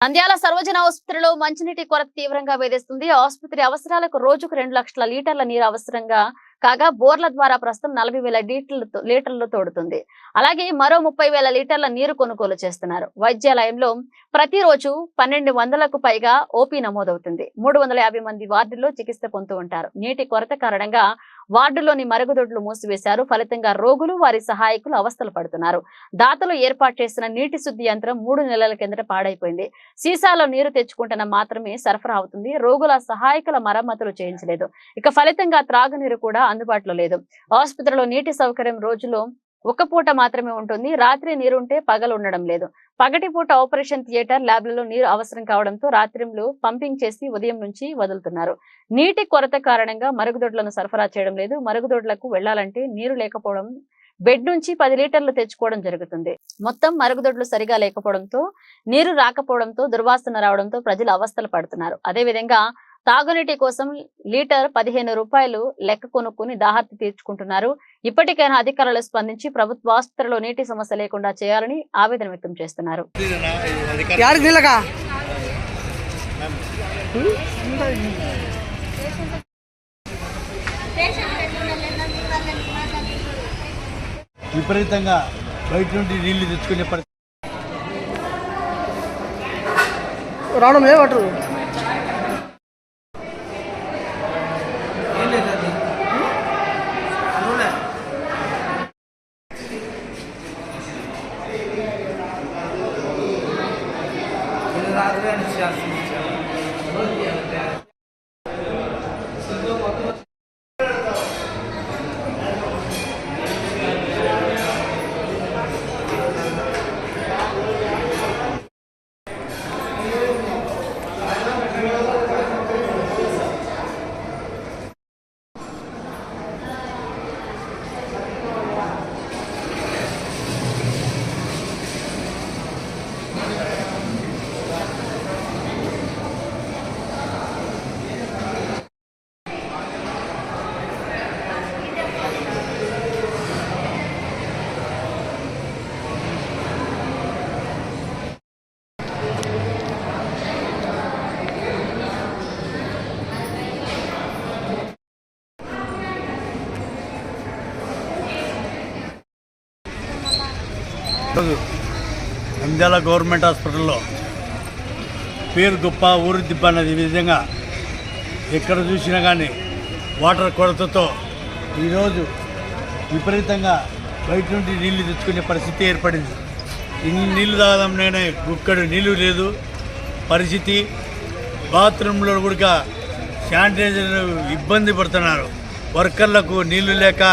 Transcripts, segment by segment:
నంద్యాల సర్వజన ఆసుపత్రిలో మంచినీటి కొరత తీవ్రంగా వేధిస్తుంది. ఆసుపత్రి అవసరాలకు రోజుకు 2 లక్షల లీటర్ల నీరు అవసరంగా కాగా బోర్ల ద్వారా ప్రస్తుతం 40,000 లీటర్లు తోడుతుంది. అలాగే మరో 30,000 లీటర్ల నీరు కొనుగోలు చేస్తున్నారు. వైద్యాలయంలో ప్రతిరోజు 1,200కు పైగా ఓపీ నమోదవుతుంది. 350 మంది వార్డుల్లో చికిత్స పొందుతూ ఉంటారు. నీటి కొరత కారణంగా వార్డులోని మరుగుదొడ్లు మూసివేశారు. ఫలితంగా రోగులు వారి సహాయకులు అవస్థలు పడుతున్నారు. దాతలు ఏర్పాటు చేసిన నీటి శుద్ధి యంత్రం 3 నెలల కిందట పాడైపోయింది. సీసాలో నీరు తెచ్చుకుంటున్న మాత్రమే సరఫరా అవుతుంది. రోగుల సహాయకుల మరమ్మతులు చేయించలేదు. ఇక ఫలితంగా త్రాగునీరు కూడా అందుబాటులో లేదు. ఆసుపత్రిలో నీటి సౌకర్యం రోజులో ఒక పూట మాత్రమే ఉంటుంది. రాత్రి నీరుంటే పగలు ఉండడం లేదు. పగటి పూట ఆపరేషన్ థియేటర్, ల్యాబ్లలో నీరు అవసరం కావడంతో రాత్రిళ్ళు పంపింగ్ చేసి ఉదయం నుంచి వదులుతున్నారు. నీటి కొరత కారణంగా మరుగుదొడ్లను సరఫరా చేయడం లేదు. మరుగుదొడ్లకు వెళ్లాలంటే నీరు లేకపోవడం, బెడ్ నుంచి 10 లీటర్లు తెచ్చుకోవడం జరుగుతుంది. మొత్తం మరుగుదొడ్లు సరిగా లేకపోవడంతో, నీరు రాకపోవడంతో, దుర్వాసన రావడంతో ప్రజలు అవస్థలు పడుతున్నారు. అదేవిధంగా తాగునీటి కోసం లీటర్ 15 రూపాయలు లెక్క కొనుక్కుని దాహార్తి తీర్చుకుంటున్నారు. ఇప్పటికైనా అధికారులు స్పందించి ప్రభుత్వ ఆసుపత్రిలో నీటి సమస్య లేకుండా చేయాలని ఆవేదన వ్యక్తం చేస్తున్నారు. విపరీతంగా బయట నుండి నీళ్లు తెచ్చుకునే పరిస్థితి రావడం లేవట్రు. నంద్యాల గవర్నమెంట్ హాస్పిటల్లో పేరు గొప్ప ఊరు దిబ్బ అన్నది విధంగా ఎక్కడ చూసినా కానీ వాటర్ కొరతతో ఈరోజు విపరీతంగా బయట నుండి నీళ్లు తెచ్చుకునే పరిస్థితి ఏర్పడింది. ఇన్ని నీళ్లు తాగడంలోనే గుక్కడు నీళ్లు లేదు పరిస్థితి. బాత్రూంలో కూడా శానిటైజర్ ఇబ్బంది పడుతున్నారు. వర్కర్లకు నీళ్లు లేక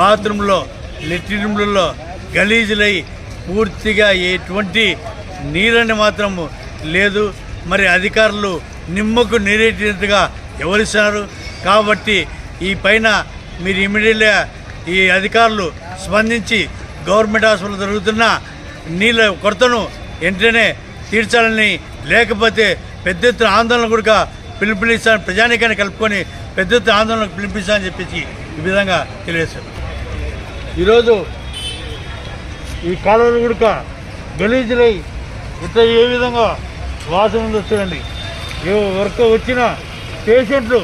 బాత్రూంలో లెట్రిన్లలో గలీజులై పూర్తిగా ఎటువంటి నీరని మాత్రం లేదు. మరి అధికారులు నిమ్మకు నీరెట్టినట్టుగా ఎవరిస్తున్నారు. కాబట్టి ఈ పైన మీరు ఇమీడియట్గా ఈ అధికారులు స్పందించి గవర్నమెంట్ హాస్పిటల్ జరుగుతున్న నీళ్ళ కొరతను వెంటనే తీర్చాలని, లేకపోతే పెద్ద ఎత్తున ఆందోళన కూడా పిలుపునిస్తాను, ప్రజానీకాన్ని కలుపుకొని పెద్ద ఎత్తున ఆందోళనకు పిలిపిస్తానని చెప్పేసి ఈ విధంగా తెలియజేస్తారు. ఈరోజు ఈ కాలువలు కూడా గలీజులై ఇట్లా ఏ విధంగా వాసన ఉందో చూడండి. వరకు వచ్చిన పేషెంట్లు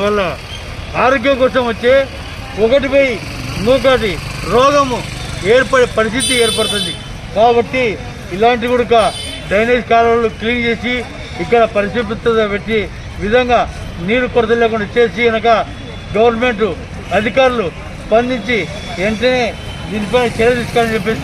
వాళ్ళ ఆరోగ్యం కోసం వచ్చే ఒకటిపై ఇంకొకటి రోగము ఏర్పడే పరిస్థితి ఏర్పడుతుంది. కాబట్టి ఇలాంటి కూడా డ్రైనేజ్ కాలువలు క్లీన్ చేసి ఇక్కడ పరిశుభ్రత పెట్టి విధంగా నీరు కొరత లేకుండా చేసి కనుక గవర్నమెంట్ అధికారులు స్పందించి వెంటనే దీనిపై చర్య తీసుకోవాలని చెప్పేసి